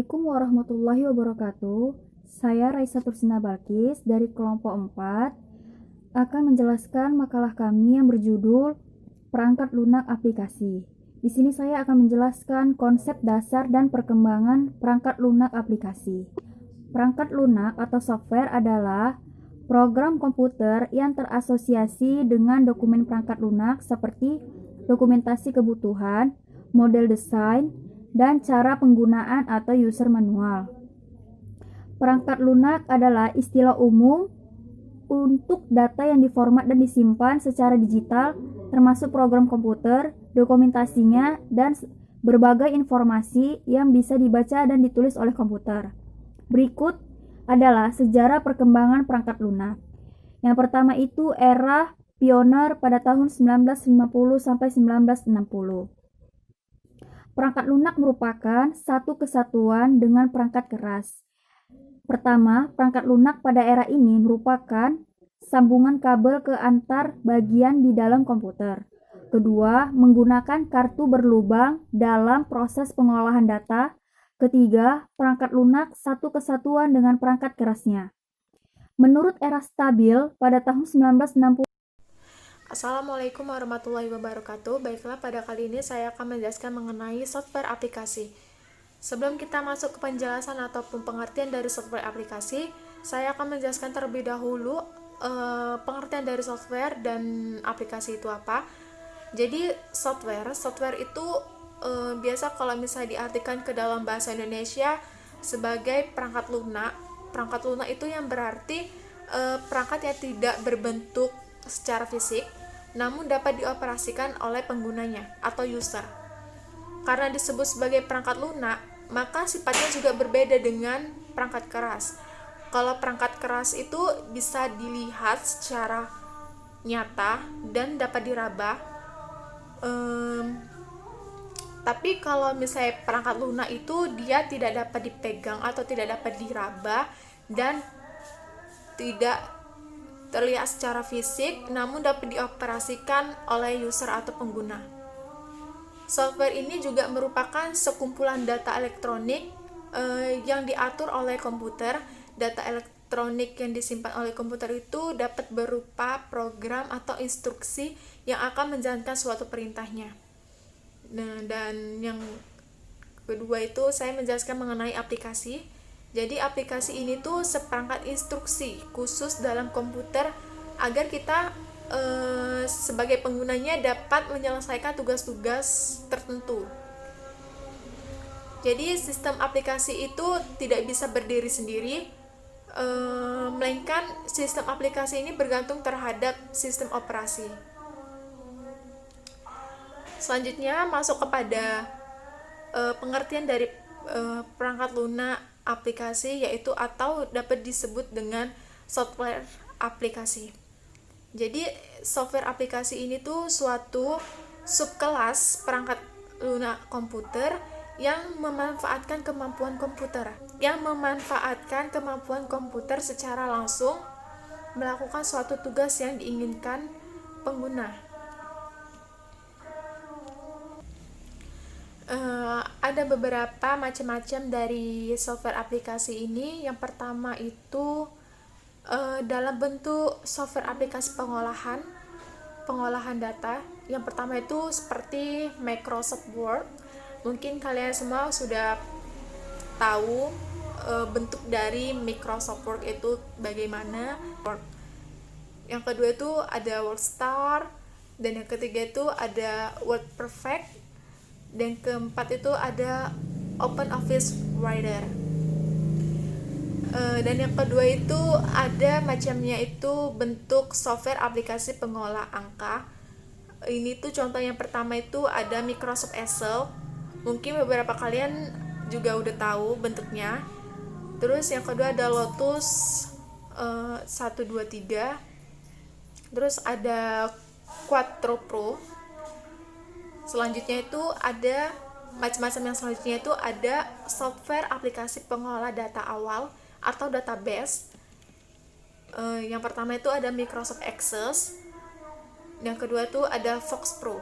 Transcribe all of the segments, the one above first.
Assalamualaikum warahmatullahi wabarakatuh. Saya Raisa Tursina Balkis dari kelompok 4 akan menjelaskan makalah kami yang berjudul Perangkat Lunak Aplikasi. Di sini saya akan menjelaskan konsep dasar dan perkembangan perangkat lunak aplikasi. Perangkat lunak atau software adalah program komputer yang terasosiasi dengan dokumen perangkat lunak seperti dokumentasi kebutuhan, model desain, dan cara penggunaan atau user manual. Perangkat lunak adalah istilah umum untuk data yang diformat dan disimpan secara digital, termasuk program komputer, dokumentasinya, dan berbagai informasi yang bisa dibaca dan ditulis oleh komputer. Berikut adalah sejarah perkembangan perangkat lunak. Yang pertama itu era pioner pada tahun 1950 sampai 1960. Perangkat lunak merupakan satu kesatuan dengan perangkat keras. Pertama, perangkat lunak pada era ini merupakan sambungan kabel ke antar bagian di dalam komputer. Kedua, menggunakan kartu berlubang dalam proses pengolahan data. Ketiga, perangkat lunak satu kesatuan dengan perangkat kerasnya. Menurut era stabil pada tahun 1960. Assalamualaikum warahmatullahi wabarakatuh. Baiklah, pada kali ini saya akan menjelaskan mengenai software aplikasi. Sebelum kita masuk ke penjelasan ataupun pengertian dari software aplikasi, saya akan menjelaskan terlebih dahulu pengertian dari software dan aplikasi itu apa. Jadi software itu biasa kalau misalnya diartikan ke dalam bahasa Indonesia sebagai perangkat lunak. Perangkat lunak itu yang berarti perangkat yang tidak berbentuk secara fisik, namun dapat dioperasikan oleh penggunanya atau user. Karena disebut sebagai perangkat lunak, maka sifatnya juga berbeda dengan perangkat keras. Kalau perangkat keras itu bisa dilihat secara nyata dan dapat diraba. Tapi kalau misalnya perangkat lunak itu dia tidak dapat dipegang atau tidak dapat diraba dan tidak terlihat secara fisik, namun dapat dioperasikan oleh user atau pengguna. Software ini juga merupakan sekumpulan data elektronik yang diatur oleh komputer. Data elektronik yang disimpan oleh komputer itu dapat berupa program atau instruksi yang akan menjalankan suatu perintahnya. Nah, dan yang kedua itu saya menjelaskan mengenai aplikasi. Jadi aplikasi ini tuh seperangkat instruksi khusus dalam komputer agar kita sebagai penggunanya dapat menyelesaikan tugas-tugas tertentu. Jadi sistem aplikasi itu tidak bisa berdiri sendiri, melainkan sistem aplikasi ini bergantung terhadap sistem operasi. Selanjutnya masuk kepada pengertian dari perangkat lunak aplikasi, yaitu atau dapat disebut dengan software aplikasi. Jadi software aplikasi ini tuh suatu subkelas perangkat lunak komputer yang memanfaatkan kemampuan komputer secara langsung melakukan suatu tugas yang diinginkan pengguna. Ada beberapa macam-macam dari software aplikasi ini. Yang pertama itu dalam bentuk software aplikasi pengolahan data. Yang pertama itu seperti Microsoft Word. Mungkin kalian semua sudah tahu bentuk dari Microsoft Word itu bagaimana. Yang kedua itu ada WordStar, dan yang ketiga itu ada WordPerfect, dan keempat itu ada OpenOffice Writer. Dan yang kedua itu ada macamnya itu bentuk software aplikasi pengolah angka. Ini tuh contoh yang pertama itu ada Microsoft Excel. Mungkin beberapa kalian juga udah tahu bentuknya. Terus yang kedua ada Lotus 123. Terus ada Quattro Pro. Selanjutnya itu ada macam-macam yang selanjutnya itu ada software aplikasi pengolah data awal atau database. Yang pertama itu ada Microsoft Access. Yang kedua itu ada Fox Pro.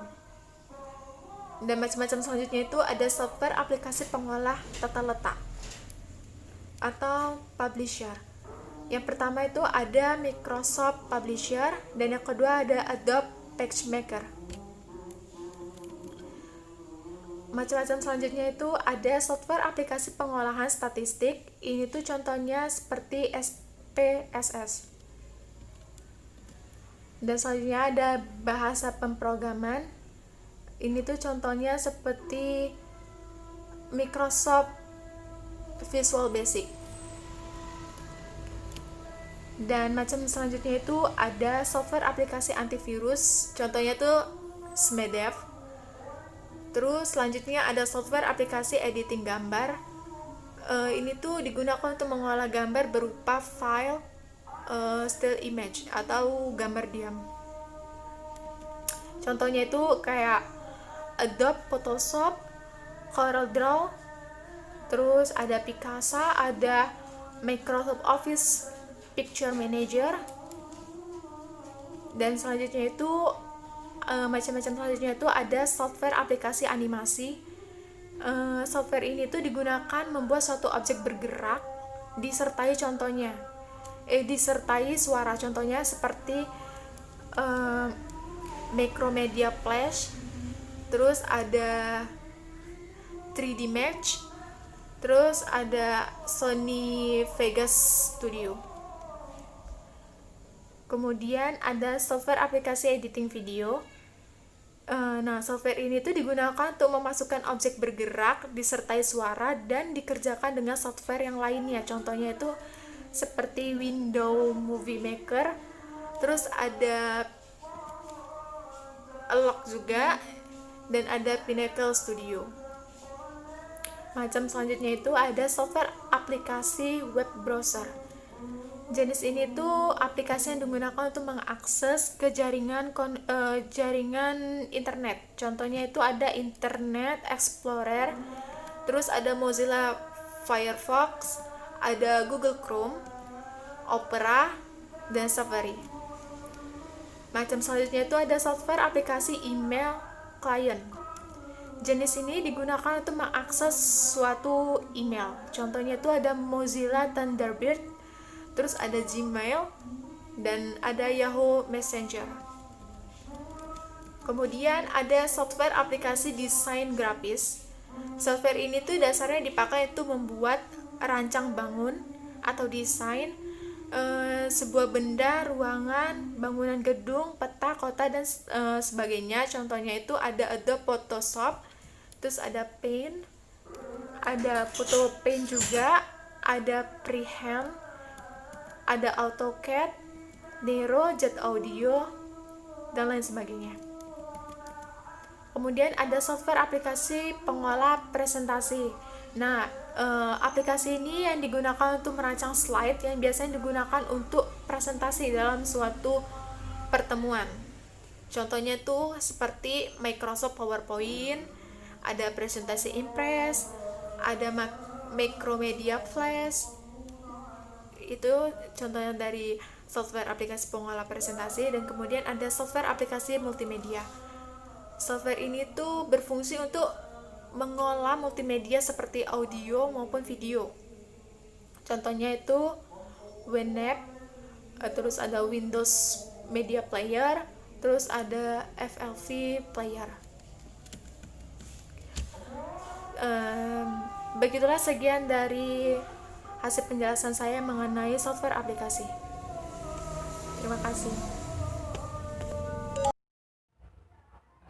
Dan macam-macam selanjutnya itu ada software aplikasi pengolah tata letak. atau publisher. Yang pertama itu ada Microsoft Publisher dan yang kedua ada Adobe PageMaker. Macam-macam selanjutnya itu ada software aplikasi pengolahan statistik. Ini tuh contohnya seperti SPSS. Dan selanjutnya ada bahasa pemrograman. Ini tuh contohnya seperti Microsoft Visual Basic. Dan macam selanjutnya itu ada software aplikasi antivirus. Contohnya tuh Smedev. Terus selanjutnya ada software aplikasi editing gambar. Ini tuh digunakan untuk mengolah gambar berupa file still image atau gambar diam. Contohnya itu kayak Adobe Photoshop, CorelDRAW, terus ada Picasa, ada Microsoft Office Picture Manager, dan selanjutnya itu macam-macam selanjutnya itu ada software aplikasi animasi. Software ini tuh digunakan membuat suatu objek bergerak disertai suara. Contohnya seperti Macromedia Flash, terus ada 3D Match, terus ada Sony Vegas Studio. Kemudian ada software aplikasi editing video. Nah, software ini tuh digunakan untuk memasukkan objek bergerak disertai suara dan dikerjakan dengan software yang lainnya. Contohnya itu seperti Windows Movie Maker, terus ada Alok juga, dan ada Pinnacle Studio. Macam selanjutnya itu ada software aplikasi web browser. Jenis ini tuh aplikasi yang digunakan untuk mengakses ke jaringan internet. Contohnya itu ada Internet Explorer, terus ada Mozilla Firefox, ada Google Chrome, Opera, dan Safari. Macam selanjutnya itu ada software aplikasi email client. Jenis ini digunakan untuk mengakses suatu email. Contohnya itu ada Mozilla Thunderbird, terus ada Gmail, dan ada Yahoo Messenger. Kemudian ada software aplikasi desain grafis. Software ini tuh dasarnya dipakai itu membuat rancang bangun atau desain sebuah benda, ruangan, bangunan gedung, peta, kota, dan sebagainya. Contohnya itu ada Adobe Photoshop, terus ada Paint, ada Photo Paint juga, ada Freehand, ada AutoCAD, Nero, Jet Audio, dan lain sebagainya. Kemudian ada software aplikasi pengolah presentasi. Nah, aplikasi ini yang digunakan untuk merancang slide yang biasanya digunakan untuk presentasi dalam suatu pertemuan. Contohnya tuh seperti Microsoft PowerPoint, ada presentasi Impress, ada Macromedia Flash. Itu contohnya dari software aplikasi pengolah presentasi. Dan kemudian ada software aplikasi multimedia. Software ini tuh berfungsi untuk mengolah multimedia seperti audio maupun video. Contohnya itu WinApp, terus ada Windows Media Player, terus ada FLV Player. Begitulah sekian dari hasil penjelasan saya mengenai software aplikasi. Terima kasih.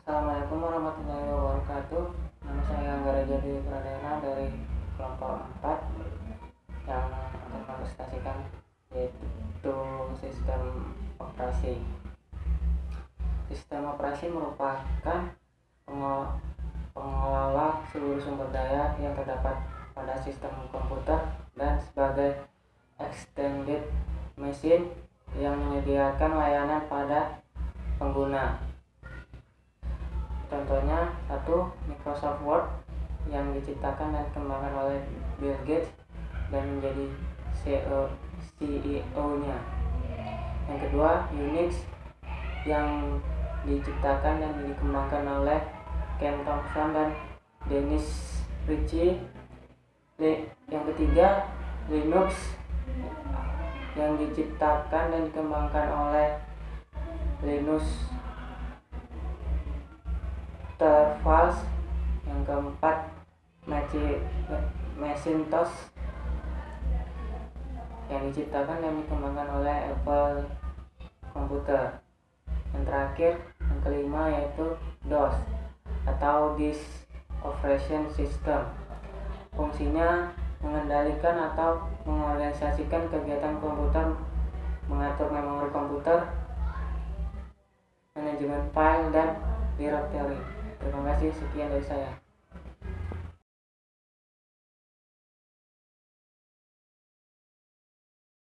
Assalamualaikum warahmatullahi wabarakatuh. Nama saya Anggara Jadi Pradana dari kelompok 4 yang akan mempresentasikan yaitu sistem operasi. Sistem operasi merupakan pengelola seluruh sumber daya yang terdapat pada sistem komputer dan sebagai extended machine yang menyediakan layanan pada pengguna. Contohnya, 1. Microsoft Word yang diciptakan dan dikembangkan oleh Bill Gates dan menjadi CEO-nya. Yang kedua, Unix yang diciptakan dan dikembangkan oleh Ken Thompson dan Dennis Ritchie. Yang ketiga, Linux yang diciptakan dan dikembangkan oleh Linus Torvalds. Yang keempat, Macintosh yang diciptakan dan dikembangkan oleh Apple Computer. Yang terakhir, yang kelima, yaitu DOS atau Disk Operation System. Fungsinya mengendalikan atau mengorganisasikan kegiatan komputer, mengatur memori komputer, manajemen file, dan directory. Terima kasih, sekian dari saya.